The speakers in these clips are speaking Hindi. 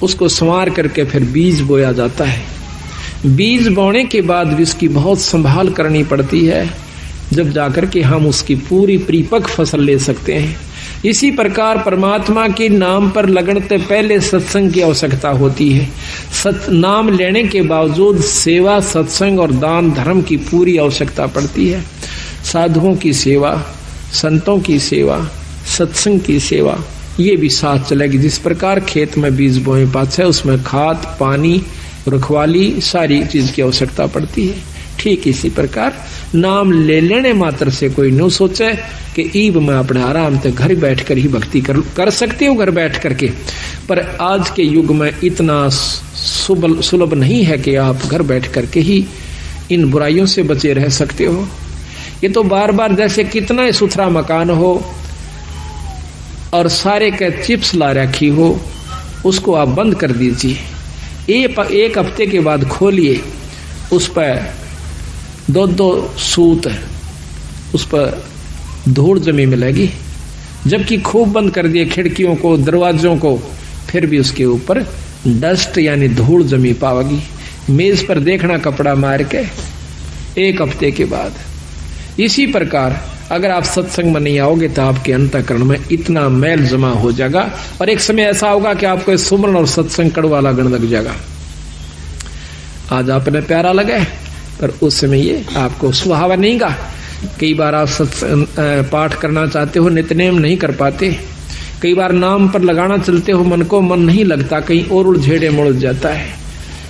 उसको संवार करके फिर बीज बोया जाता है। बीज बोने के बाद भी उसकी बहुत संभाल करनी पड़ती है, जब जाकर के हम उसकी पूरी परिपक्व फसल ले सकते हैं। इसी प्रकार परमात्मा के नाम पर लगने से पहले सत्संग की आवश्यकता होती है। नाम लेने के बावजूद सेवा, सत्संग और दान धर्म की पूरी आवश्यकता पड़ती है। साधुओं की सेवा, संतों की सेवा, सत्संग की सेवा, ये भी साथ चलेगी। जिस प्रकार खेत में बीज बोए पाछे उसमें खाद, पानी, रखवाली, सारी चीज की आवश्यकता पड़ती है। ठीक इसी प्रकार नाम ले लेने मात्र से कोई न सोचे कि ईब में अपने आराम से घर बैठ कर ही भक्ति कर सकते हो, घर बैठ करके। पर आज के युग में इतना सुलभ नहीं है कि आप घर बैठ करके ही इन बुराइयों से बचे रह सकते हो। ये तो बार बार जैसे कितना ही सुथरा मकान हो और सारे के चिप्स ला रखी हो, उसको आप बंद कर दीजिए, एक हफ्ते के बाद खोलिए, उस पर दो सूत उस पर धूल जमी मिलेगी। जबकि खूब बंद कर दिए खिड़कियों को, दरवाजों को, फिर भी उसके ऊपर डस्ट यानी धूल जमी पावेगी। मेज पर देखना कपड़ा मार के एक हफ्ते के बाद। इसी प्रकार अगर आप सत्संग में नहीं आओगे तो आपके अंतःकरण में इतना मैल जमा हो जाएगा और एक समय ऐसा होगा कि आपको सुमरण और सत्संग कड़वा लगने लग जाएगा। आज आपने प्यारा लगे पर उस समय ये आपको सुहावा नहीं गा। कई बार आप पाठ करना चाहते हो, नित्यनेम नहीं कर पाते। कई बार नाम पर लगाना चलते हो, मन को मन नहीं लगता, कहीं और उलझेड़े मुड़ जाता है।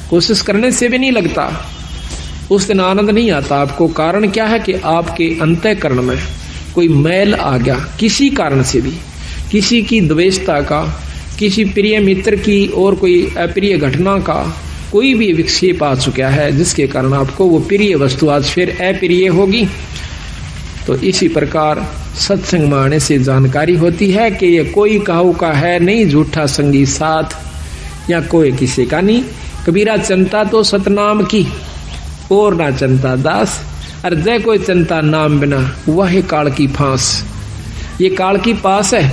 कोशिश करने से भी नहीं लगता, उस दिन आनंद नहीं आता आपको। कारण क्या है कि आपके अंतःकरण में कोई मैल आ गया, किसी कारण से भी, किसी की द्वेषता का, किसी प्रिय मित्र की और कोई अप्रिय घटना का कोई भी विक्षेप आ चुका है, जिसके कारण आपको वो प्रिय वस्तु आज फिर अप्रिय होगी। तो इसी प्रकार सत्संग में आने से जानकारी होती है कि ये कोई काहू का है नहीं, झूठा संगी साथ या कोई किसी का नहीं। कबीरा चंता तो सतनाम की और ना चंता दास, और जय कोई चंता नाम बिना वह काल की फांस। ये काल की पास है,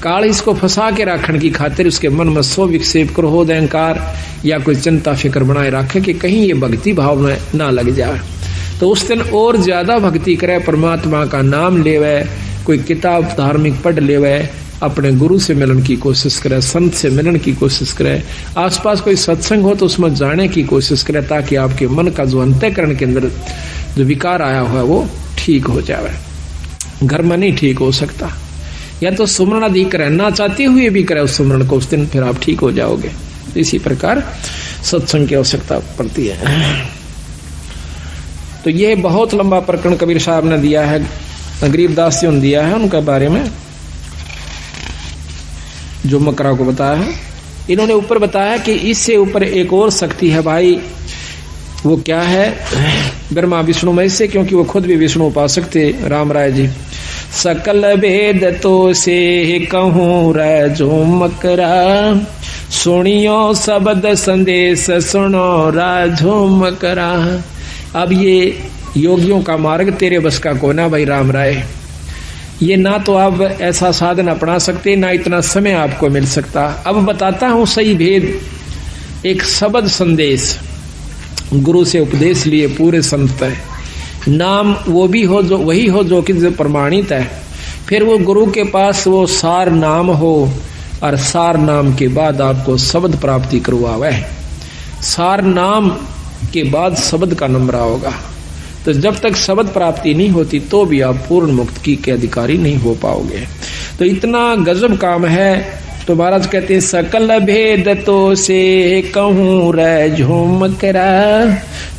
काल इसको फंसा के रखने की खातिर उसके मन में 100 विक्षेप, क्रोध, अहंकार या कोई चिंता फिक्र बनाए रखे कि कहीं ये भक्ति भाव में ना लग जाए। तो उस दिन और ज्यादा भक्ति करे, परमात्मा का नाम लेवे, कोई किताब धार्मिक पढ़ लेवे, अपने गुरु से मिलन की कोशिश करे, संत से मिलन की कोशिश करे, आसपास कोई सत्संग हो तो उसमें जाने की कोशिश करे, ताकि आपके मन का जो अंतःकरण के अंदर जो विकार आया हुआ है वो ठीक हो जाए। घर में नहीं ठीक हो सकता, या तो सुमरण अधिक करे, ना चाहते हुए भी करे उस सुमरण को, उस दिन फिर आप ठीक हो जाओगे। इसी प्रकार सत्संग की आवश्यकता पड़ती है। तो ये बहुत लंबा प्रकरण कबीर साहब ने दिया है, गरीबदास जी ने दिया है, उनके बारे में जो मकरा को बताया है। इन्होंने ऊपर बताया कि इससे ऊपर एक और शक्ति है भाई, वो क्या है? ब्रह्मा विष्णु महेश से, क्योंकि वो खुद भी विष्णु उपासक थे राम राय जी। सकल भेद तो से कहूँ रे जो मकरा, सुनियो शब्द संदेश सुनो राजो मकरा। अब ये योगियों का मार्ग तेरे बस का कोना भाई राम राय। ये ना तो आप ऐसा साधन अपना सकते, ना इतना समय आपको मिल सकता। अब बताता हूं सही भेद। एक शब्द संदेश, गुरु से उपदेश लिए पूरे संत है, नाम वो भी हो जो वही हो जो कि जो प्रमाणित है, फिर वो गुरु के पास वो सार नाम हो, और सार नाम के बाद आपको शब्द प्राप्ति करवावे। सार नाम के बाद शब्द का नंबर होगा। तो जब तक शब्द प्राप्ति नहीं होती तो भी आप पूर्ण मुक्ति के अधिकारी नहीं हो पाओगे। तो इतना गजब काम है। तो महाराज कहते हैं सकल भेद तो से कहूँ रे झूमकरा,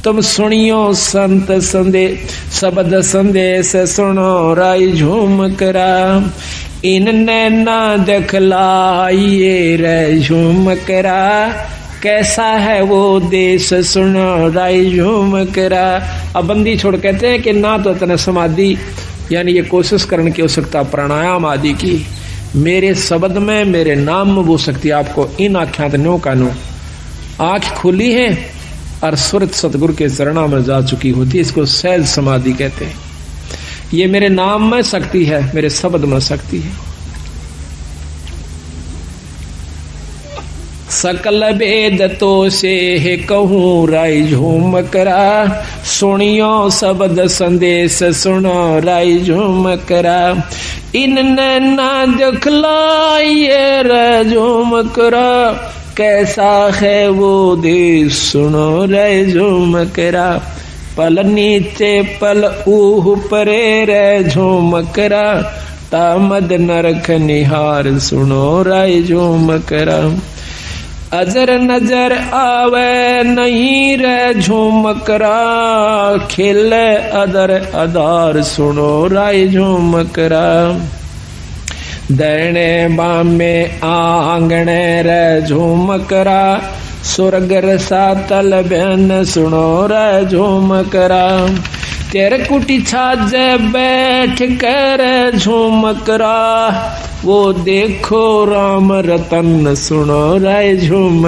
तुम सुनियो संत संदेश शब्द संदेश सुनो राय झूमकरा। इन नैना दखलाइए रे झूमकरा, कैसा है वो देश सुनो राय झूमकरा। अब बंदी छोड़ कहते हैं कि ना तो इतना समाधि यानी ये कोशिश करने की आवश्यकता प्राणायाम आदि की, मेरे शब्द में मेरे नाम में वो शक्ति आपको इन आख्यात नो का नो आंख खुली है और सुरत सतगुरु के चरणों में जा चुकी होती है। इसको सहज समाधि कहते हैं। ये मेरे नाम में शक्ति है, मेरे शब्द में शक्ति है। सकल वेद तो से है कहूँ राय झूम करा, सुनियो शब्द संदेश सुनो राय झूम करा। इनने ना दिखलाइए रे झूम करा, कैसा है वो देश सुनो रे झूम करा। पल नीचे पल ऊह परे रे झूम करा, तामद नरक निहार सुनो राय झूम करा। अजर नजर आवे नहीं रे झूम करा, खेले अदर अदार सुनो राय झूम करा। दैने बामे आंगणे रे झूम करा, स्वर्ग रसातल बहन सुनो रे झूम करा। तेरे कुटी छाजे बैठ कर झूम करा, वो देखो राम रतन सुनो राय झूम